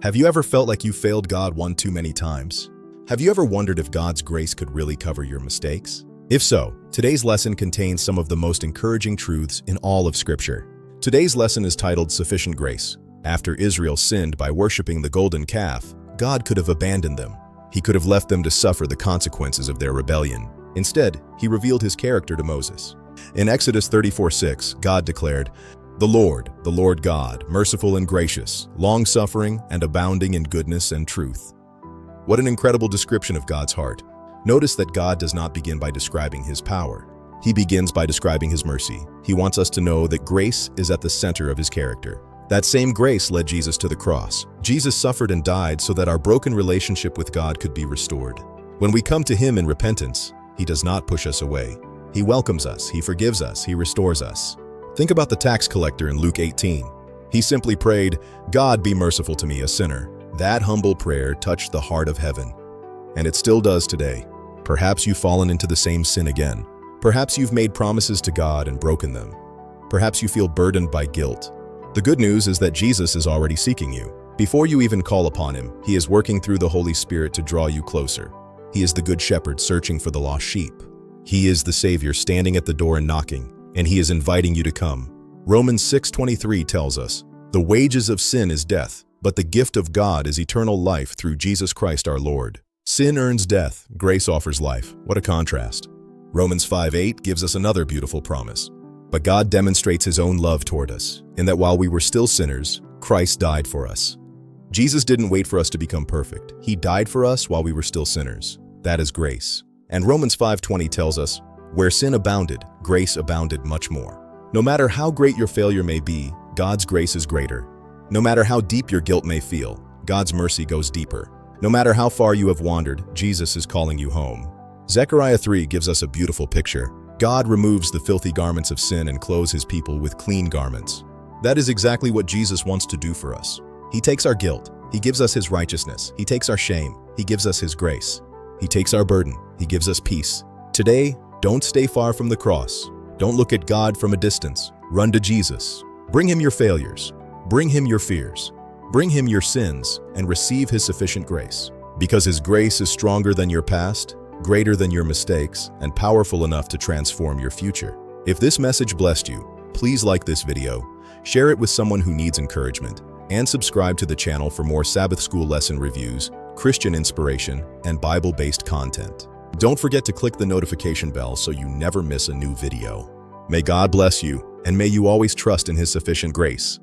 Have you ever felt like you failed God one too many times? Have you ever wondered if God's grace could really cover your mistakes? If so, today's lesson contains some of the most encouraging truths in all of Scripture. Today's lesson is titled Sufficient Grace. After Israel sinned by worshiping the golden calf, God could have abandoned them. He could have left them to suffer the consequences of their rebellion. Instead, he revealed his character to Moses. In Exodus 34:6, God declared, the Lord God, merciful and gracious, long-suffering and abounding in goodness and truth." What an incredible description of God's heart. Notice that God does not begin by describing his power. He begins by describing his mercy. He wants us to know that grace is at the center of his character. That same grace led Jesus to the cross. Jesus suffered and died so that our broken relationship with God could be restored. When we come to him in repentance, he does not push us away. He welcomes us, he forgives us, he restores us. Think about the tax collector in Luke 18. He simply prayed, "God, be merciful to me, a sinner." That humble prayer touched the heart of heaven. And it still does today. Perhaps you've fallen into the same sin again. Perhaps you've made promises to God and broken them. Perhaps you feel burdened by guilt. The good news is that Jesus is already seeking you. Before you even call upon him, he is working through the Holy Spirit to draw you closer. He is the good shepherd searching for the lost sheep. He is the Savior standing at the door and knocking, and he is inviting you to come. Romans 6:23 tells us, "The wages of sin is death, but the gift of God is eternal life through Jesus Christ our Lord." Sin earns death, grace offers life. What a contrast. Romans 5:8 gives us another beautiful promise. But God demonstrates his own love toward us, in that while we were still sinners, Christ died for us. Jesus didn't wait for us to become perfect. He died for us while we were still sinners. That is grace. And Romans 5:20 tells us, "Where sin abounded, grace abounded much more." No matter how great your failure may be, God's grace is greater. No matter how deep your guilt may feel, God's mercy goes deeper. No matter how far you have wandered, Jesus is calling you home. Zechariah 3 gives us a beautiful picture. God removes the filthy garments of sin and clothes his people with clean garments. That is exactly what Jesus wants to do for us. He takes our guilt. He gives us his righteousness. He takes our shame. He gives us his grace. He takes our burden. He gives us peace. Today, don't stay far from the cross. Don't look at God from a distance. Run to Jesus. Bring him your failures. Bring him your fears. Bring him your sins and receive his sufficient grace. Because his grace is stronger than your past, greater than your mistakes, and powerful enough to transform your future. If this message blessed you, please like this video, share it with someone who needs encouragement, and subscribe to the channel for more Sabbath School lesson reviews, Christian inspiration, and Bible-based content. Don't forget to click the notification bell so you never miss a new video. May God bless you, and may you always trust in his sufficient grace.